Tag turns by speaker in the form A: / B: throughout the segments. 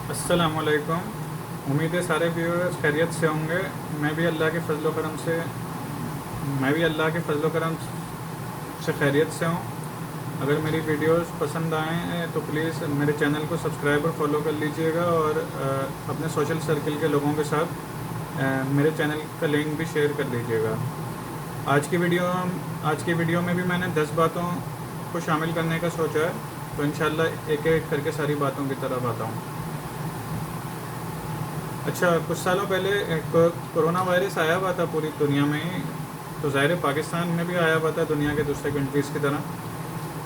A: अस्सलामुअलैकुम। उम्मीद है सारे व्यूअर्स खैरियत से होंगे। मैं भी अल्लाह के फजल करम से मैं भी अल्लाह के फजल करम से खैरियत से हूँ। अगर मेरी वीडियोस पसंद आएँ तो प्लीज़ मेरे चैनल को सब्सक्राइब और फॉलो कर लीजिएगा और अपने सोशल सर्कल के लोगों के साथ मेरे चैनल का लिंक भी शेयर कर लीजिएगा। आज की वीडियो में भी मैंने 10 बातों को शामिल करने का सोचा है, तो इंशाल्लाह एक एक करके सारी बातों की तरफ आता हूँ। अच्छा, कुछ सालों पहले कोरोना वायरस आया हुआ था पूरी दुनिया में, तो ज़ाहिर है पाकिस्तान में भी आया हुआ था दुनिया के दूसरे कंट्रीज़ की तरह।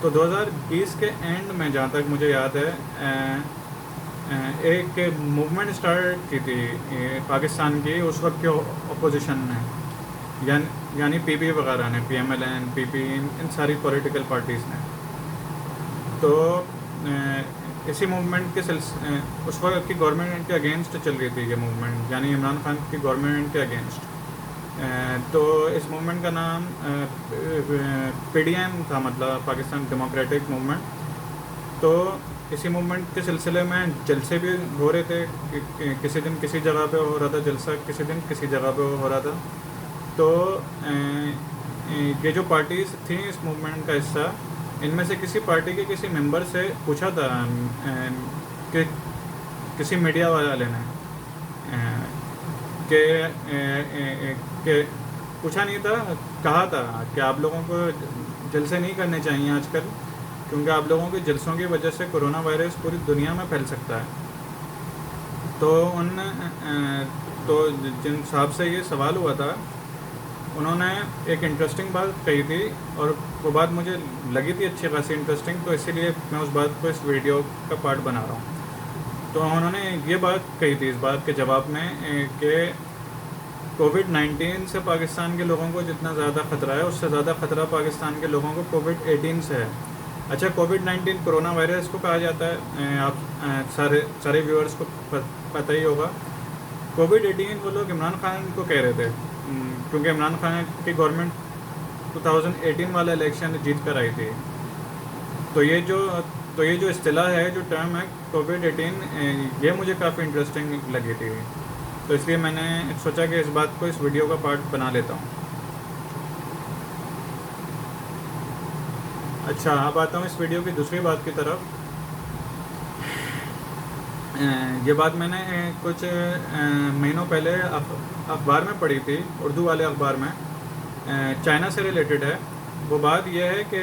A: तो 2020 के एंड में, जहाँ तक मुझे याद है, एक मूवमेंट स्टार्ट की थी पाकिस्तान की उस वक्त के अपोजिशन ने, यानी पीपी वगैरह ने, पीएमएलएन, पीपी, इन सारी पॉलिटिकल पार्टीज़ ने। तो इसी मूवमेंट के उस वक्त की गवर्नमेंट के अगेंस्ट चल रही थी ये मूवमेंट, यानी इमरान खान की गवर्नमेंट के अगेंस्ट। तो इस मूवमेंट का नाम पीडीएम था, मतलब पाकिस्तान डेमोक्रेटिक मूवमेंट। तो इसी मूवमेंट के सिलसिले में जलसे भी हो रहे थे, किसी दिन किसी जगह पे हो रहा था जलसा, किसी दिन किसी जगह पे हो रहा था। तो ये जो पार्टीज़ थी इस मूवमेंट का हिस्सा, इनमें से किसी पार्टी के किसी मेंबर से पूछा था कि किसी मीडिया वाले ने कि पूछा नहीं था, कहा था कि आप लोगों को जलसे नहीं करने चाहिए आजकल, क्योंकि आप लोगों के जलसों की वजह से कोरोना वायरस पूरी दुनिया में फैल सकता है। तो जिन साहब से ये सवाल हुआ था, उन्होंने एक इंटरेस्टिंग बात कही थी, और वो बात मुझे लगी थी अच्छी खासी इंटरेस्टिंग, तो इसीलिए मैं उस बात को इस वीडियो का पार्ट बना रहा हूँ। तो उन्होंने ये बात कही थी इस बात के जवाब में कि कोविड-19 से पाकिस्तान के लोगों को जितना ज़्यादा ख़तरा है, उससे ज़्यादा ख़तरा पाकिस्तान के लोगों को कोविड-18 से है। अच्छा, कोविड-19 कोरोना वायरस को कहा जाता है, आप सारे व्यूअर्स को पता ही होगा। कोविड-18 वो लोग इमरान खान को कह रहे थे, क्योंकि इमरान खान की गवर्नमेंट 2018 वाला इलेक्शन जीत कर आई थी। तो ये जो इस्तिलाह है, जो टर्म है कोविड-18, ये मुझे काफ़ी इंटरेस्टिंग लगी थी, तो इसलिए मैंने सोचा कि इस बात को इस वीडियो का पार्ट बना लेता हूँ। अच्छा, अब आता हूँ इस वीडियो की दूसरी बात की तरफ। ये बात मैंने कुछ महीनों पहले अखबार में पढ़ी थी, उर्दू वाले अखबार में, चाइना से रिलेटेड है। वो बात यह है कि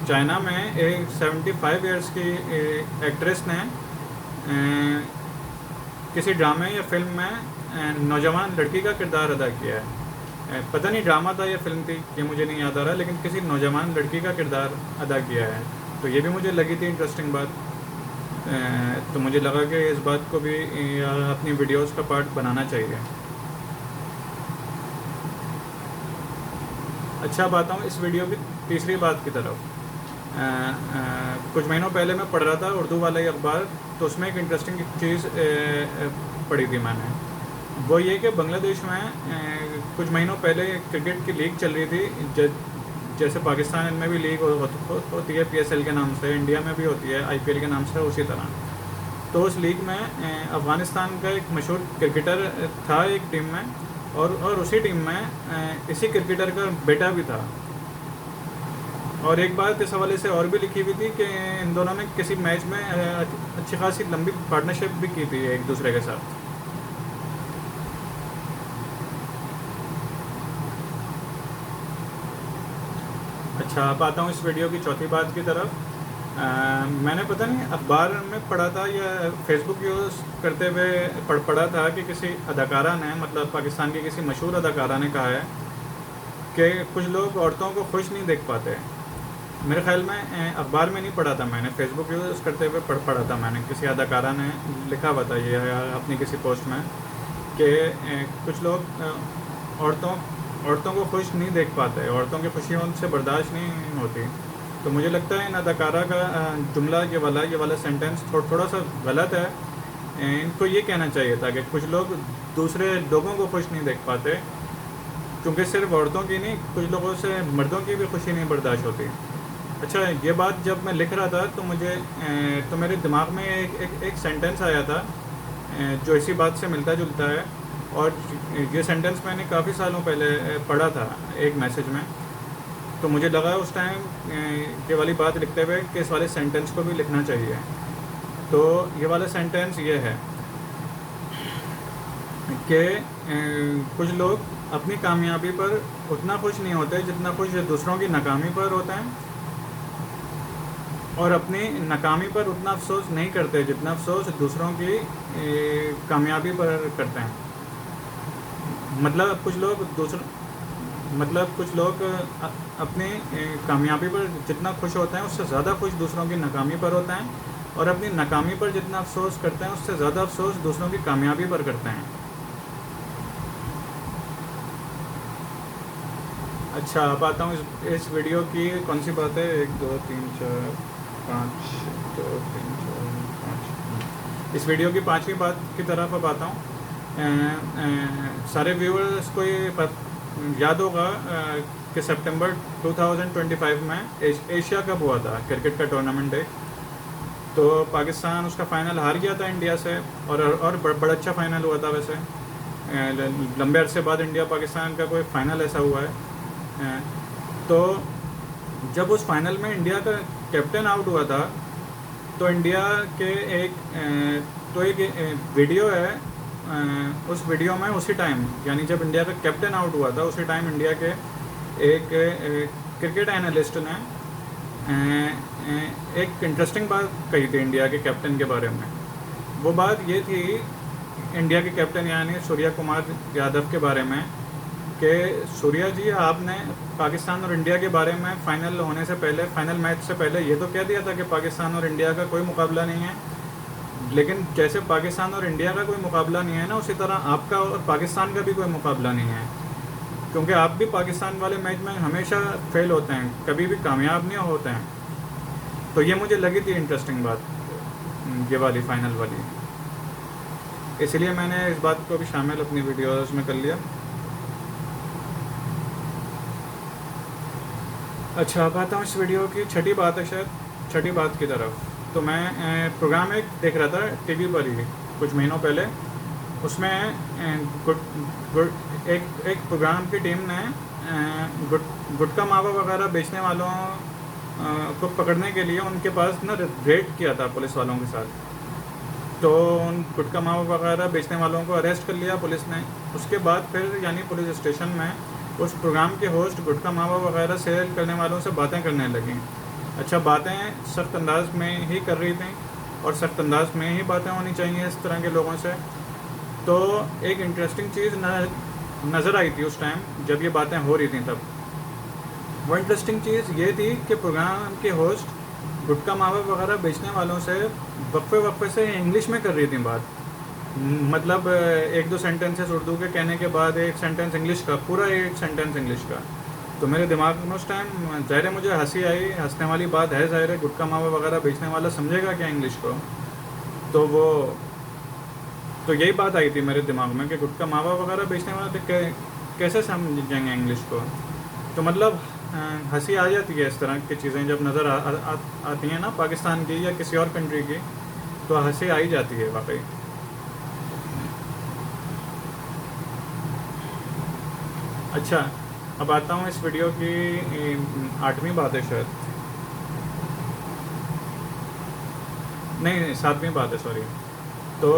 A: चाइना में एक 75 इयर्स की एक्ट्रेस ने किसी ड्रामे या फिल्म में नौजवान लड़की का किरदार अदा किया है। पता नहीं ड्रामा था या फिल्म थी, ये मुझे नहीं याद आ रहा, लेकिन किसी नौजवान लड़की का किरदार अदा किया है। तो ये भी मुझे लगी थी इंटरेस्टिंग बात। तो मुझे लगा कि इस बात को भी अपनी वीडियोस का पार्ट बनाना चाहिए। अच्छा, अब आता हूँ इस वीडियो की तीसरी बात की तरफ। कुछ महीनों पहले मैं पढ़ रहा था उर्दू वाला ही अखबार, तो उसमें एक इंटरेस्टिंग चीज़ पढ़ी थी मैंने। वो ये कि बांग्लादेश में कुछ महीनों पहले क्रिकेट की लीग चल रही थी, जैसे पाकिस्तान में भी लीग होती है पीएसएल के नाम से, इंडिया में भी होती है आईपीएल के नाम से, उसी तरह। तो उस लीग में अफ़गानिस्तान का एक मशहूर क्रिकेटर था एक टीम में, और उसी टीम में इसी क्रिकेटर का बेटा भी था। और एक बात इस हवाले से और भी लिखी हुई थी कि इन दोनों ने किसी मैच में अच्छी खासी लंबी पार्टनरशिप भी की थी एक दूसरे के साथ। अच्छा, अब आता हूँ इस वीडियो की चौथी बात की तरफ। मैंने पता नहीं अखबार में पढ़ा था या फेसबुक यूज़ करते हुए पढ़ा था कि किसी अदाकारा ने, मतलब पाकिस्तान की किसी मशहूर अदाकारा ने कहा है कि कुछ लोग औरतों को खुश नहीं देख पाते। मेरे ख्याल में अखबार में नहीं पढ़ा था मैंने, फेसबुक यूज़ करते हुए पढ़ा था मैंने, किसी अदाकारा ने लिखा हुआ था ये अपनी किसी पोस्ट में कि कुछ लोग औरतों को खुश नहीं देख पाते, औरतों की खुशियों उनसे बर्दाश्त नहीं होती। तो मुझे लगता है इन अदाकारा का जुमला ये वाला सेंटेंस थोड़ा सा गलत है। इनको ये कहना चाहिए था कि कुछ लोग दूसरे लोगों को खुश नहीं देख पाते, क्योंकि सिर्फ औरतों की नहीं, कुछ लोगों से मर्दों की भी खुशी नहीं बर्दाश्त होती। अच्छा, ये बात जब मैं लिख रहा था तो मुझे तो मेरे दिमाग में एक सेंटेंस आया था जो इसी बात से मिलता जुलता है। और ये सेंटेंस मैंने काफ़ी सालों पहले पढ़ा था एक मैसेज में। तो मुझे लगा उस टाइम ये वाली बात लिखते हुए कि इस वाले सेंटेंस को भी लिखना चाहिए। तो ये वाला सेंटेंस ये है कि कुछ लोग अपनी कामयाबी पर उतना खुश नहीं होते जितना खुश दूसरों की नाकामी पर होते हैं, और अपनी नाकामी पर उतना अफसोस नहीं करते जितना अफसोस दूसरों की कामयाबी पर करते हैं। मतलब कुछ लोग अपनी कामयाबी पर जितना खुश होते हैं उससे ज़्यादा खुश दूसरों की नाकामी पर होते हैं, और अपनी नाकामी पर जितना अफसोस करते हैं उससे ज़्यादा अफसोस दूसरों की कामयाबी पर करते हैं। अच्छा, अब आता हूँ इस वीडियो की कौन सी बात है, 1 2 3 4 5 2 3 4 5। इस वीडियो की 5वीं बात की तरफ अब आता हूँ। सारे व्यूअर्स को ये याद होगा कि सितंबर 2025 में एशिया कप हुआ था, क्रिकेट का टूर्नामेंट है। तो पाकिस्तान उसका फ़ाइनल हार गया था इंडिया से, और बड़ा अच्छा फ़ाइनल हुआ था वैसे। लंबे अरसे बाद इंडिया पाकिस्तान का कोई फ़ाइनल ऐसा हुआ है। तो जब उस फाइनल में इंडिया का कैप्टन आउट हुआ था तो इंडिया के एक वीडियो है। उस वीडियो में उसी टाइम, यानी जब इंडिया का कैप्टन आउट हुआ था उसी टाइम इंडिया के एक क्रिकेट एनालिस्ट ने एक इंटरेस्टिंग बात कही थी इंडिया के कैप्टन के बारे में। वो बात ये थी इंडिया के कैप्टन यानी सूर्या कुमार यादव के बारे में कि सूर्या जी, आपने पाकिस्तान और इंडिया के बारे में फ़ाइनल होने से पहले, फ़ाइनल मैच से पहले ये तो कह दिया था कि पाकिस्तान और इंडिया का कोई मुकाबला नहीं है। लेकिन जैसे पाकिस्तान और इंडिया का कोई मुकाबला नहीं है ना, उसी तरह आपका और पाकिस्तान का भी कोई मुकाबला नहीं है, क्योंकि आप भी पाकिस्तान वाले मैच में हमेशा फेल होते हैं, कभी भी कामयाब नहीं होते हैं। तो ये मुझे लगी थी इंटरेस्टिंग बात, ये वाली फ़ाइनल वाली, इसलिए मैंने इस बात को भी शामिल अपनी वीडियोज़ में कर लिया। अच्छा, अब आता हूँ इस वीडियो की छठी बात है, शायद छठी बात की तरफ। तो मैं प्रोग्राम एक देख रहा था टीवी पर ही कुछ महीनों पहले। उसमें एक प्रोग्राम की टीम ने गुटखा मावा वगैरह बेचने वालों को पकड़ने के लिए उनके पास ना रेड किया था पुलिस वालों के साथ। तो उन गुटखा मावा वगैरह बेचने वालों को अरेस्ट कर लिया पुलिस ने। उसके बाद फिर यानी पुलिस स्टेशन में उस प्रोग्राम के होस्ट गुटखा मावा वगैरह सेल करने वालों से बातें करने लगी। अच्छा, बातें सख्त अंदाज में ही कर रही थी, और सख्त अंदाज में ही बातें होनी चाहिए इस तरह के लोगों से। तो एक इंटरेस्टिंग चीज़ नज़र आई थी उस टाइम जब ये बातें हो रही थी तब। वो इंटरेस्टिंग चीज़ ये थी कि प्रोग्राम के होस्ट गुटखा मावा वगैरह बेचने वालों से वक्फे से इंग्लिश में कर रही थी बात। मतलब 1-2 सेंटेंसेस उर्दू के कहने के बाद एक सेंटेंस इंग्लिश का, पूरा एक सेंटेंस इंग्लिश का। तो मेरे दिमाग में उस टाइम ज़ाहिर है मुझे हंसी आई। हंसने वाली बात है, ज़ाहिर है गुटखा मावा वगैरह बेचने वाला समझेगा क्या इंग्लिश को। तो यही बात आई थी मेरे दिमाग में कि गुटखा मावा वगैरह बेचने वाले कैसे समझेंगे इंग्लिश को। तो मतलब हंसी आ जाती है इस तरह की चीज़ें जब नज़र आती हैं ना पाकिस्तान की या किसी और कंट्री की, तो हंसी आ ही जाती है वाकई। अच्छा, अब आता हूँ इस वीडियो की 8वीं बात है शायद, नहीं 7वीं बात है, सॉरी। तो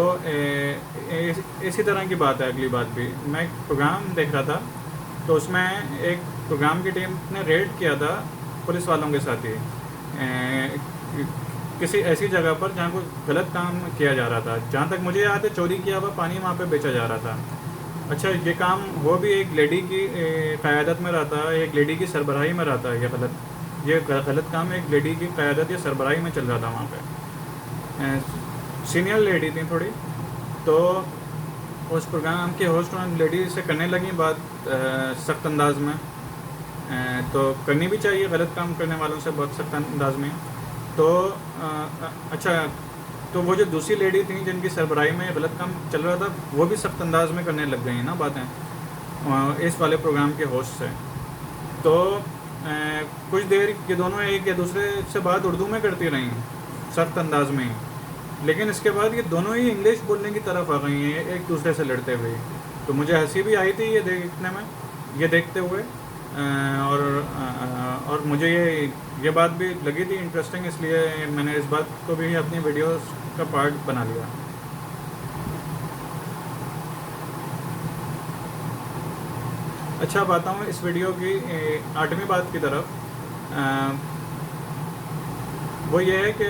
A: इसी तरह की बात है अगली बात भी। मैं एक प्रोग्राम देख रहा था, तो उसमें एक प्रोग्राम की टीम ने रेड किया था पुलिस वालों के साथ ही किसी ऐसी जगह पर जहाँ कोई गलत काम किया जा रहा था। जहाँ तक मुझे याद है चोरी किया हुआ पानी वहाँ पे बेचा जा रहा था। अच्छा, ये काम वो भी एक लेडी की क़यादत में रहता है, एक लेडी की सरबराही में रहता है। ये गलत काम एक लेडी की क़यादत या सरबराही में चल रहा था वहाँ पे। सीनियर लेडी थी थोड़ी, तो उस प्रोग्राम के होस्ट उन लेडी से करने लगी बात सख्त अंदाज में। तो करनी भी चाहिए गलत काम करने वालों से बहुत सख्त अंदाज में। तो अच्छा, तो वो जो दूसरी लेडी थी जिनकी सरबराही में गलत काम चल रहा था, वो भी सख्त अंदाज में करने लग गई ना बातें इस वाले प्रोग्राम के होस्ट से। तो कुछ देर ये दोनों एक या दूसरे से बात उर्दू में करती रही, सख्त अंदाज में ही, लेकिन इसके बाद ये दोनों ही इंग्लिश बोलने की तरफ आ गई हैं एक दूसरे से लड़ते हुए। तो मुझे हंसी भी आई थी ये देखते हुए, और मुझे ये बात भी लगी थी इंटरेस्टिंग, इसलिए मैंने इस बात को भी अपनी वीडियोस का पार्ट बना लिया। अच्छा, अब आता हूँ इस वीडियो की 8वीं बात की तरफ। वो ये है कि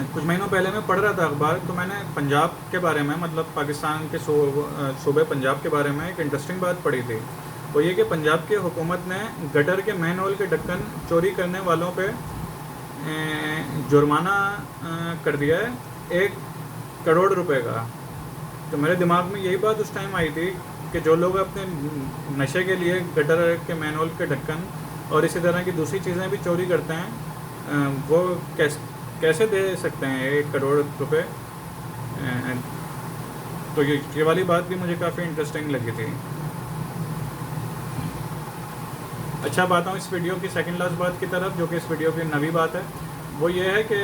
A: कुछ महीनों पहले मैं पढ़ रहा था अखबार, तो मैंने पंजाब के बारे में, मतलब पाकिस्तान के सूबे पंजाब के बारे में एक इंटरेस्टिंग बात पढ़ी थी। वो ये कि पंजाब की हुकूमत ने गटर के मैनहोल के ढक्कन चोरी करने वालों पे जुर्माना कर दिया है 1 करोड़ रुपए का। तो मेरे दिमाग में यही बात उस टाइम आई थी कि जो लोग अपने नशे के लिए गटर के मैनहोल के ढक्कन और इसी तरह की दूसरी चीज़ें भी चोरी करते हैं, वो कैसे दे सकते हैं 1 करोड़ रुपए। तो ये वाली बात भी मुझे काफ़ी इंटरेस्टिंग लगी थी। अच्छा, अब आता हूँ इस वीडियो की सेकंड लास्ट बात की तरफ, जो कि इस वीडियो की नवी बात है। वो ये है कि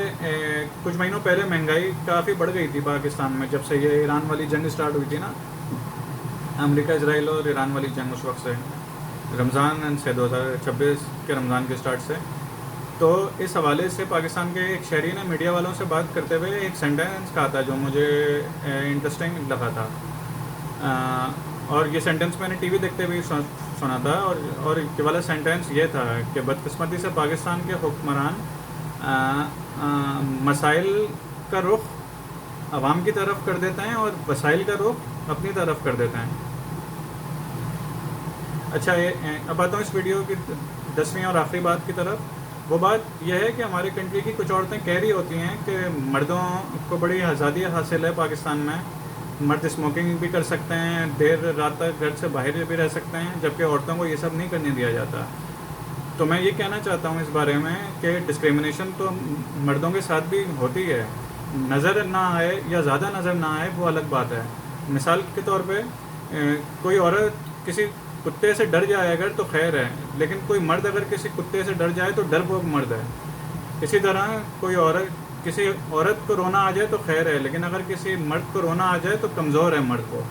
A: कुछ महीनों पहले महंगाई काफ़ी बढ़ गई थी पाकिस्तान में, जब से ये ईरान वाली जंग स्टार्ट हुई थी ना, अमेरिका इसराइल और ईरान वाली जंग, उस वक्त से रमज़ान से 2026 के रमज़ान के स्टार्ट से। तो इस हवाले से पाकिस्तान के एक शहरी ने मीडिया वालों से बात करते हुए एक सेंटेंस कहा था जो मुझे इंटरेस्टिंग लगा था, और ये सेंटेंस मैंने टीवी देखते हुए सुना था। और ये वाला सेंटेंस ये था कि बदकिस्मती से पाकिस्तान के हुक्मरान मसाइल का रुख अवाम की तरफ कर देते हैं और वसाइल का रुख अपनी तरफ कर देते हैं। अच्छा, अब आता हूँ इस वीडियो की 10वीं और आखिरी बात की तरफ। वो बात यह है कि हमारे कंट्री की कुछ औरतें कह रही होती हैं कि मर्दों को बड़ी आज़ादी हासिल है पाकिस्तान में, मर्द स्मोकिंग भी कर सकते हैं, देर रात तक घर से बाहर भी रह सकते हैं, जबकि औरतों को ये सब नहीं करने दिया जाता। तो मैं ये कहना चाहता हूँ इस बारे में कि डिस्क्रिमिनेशन तो मर्दों के साथ भी होती है, नज़र ना आए या ज़्यादा नज़र ना आए वो अलग बात है। मिसाल के तौर पे कोई औरत किसी कुत्ते से डर जाए अगर तो खैर है, लेकिन कोई मर्द अगर किसी कुत्ते से डर जाए तो डरपोक मर्द है। इसी तरह किसी औरत को रोना आ जाए तो खैर है, लेकिन अगर किसी मर्द को रोना आ जाए तो कमज़ोर है मर्द को।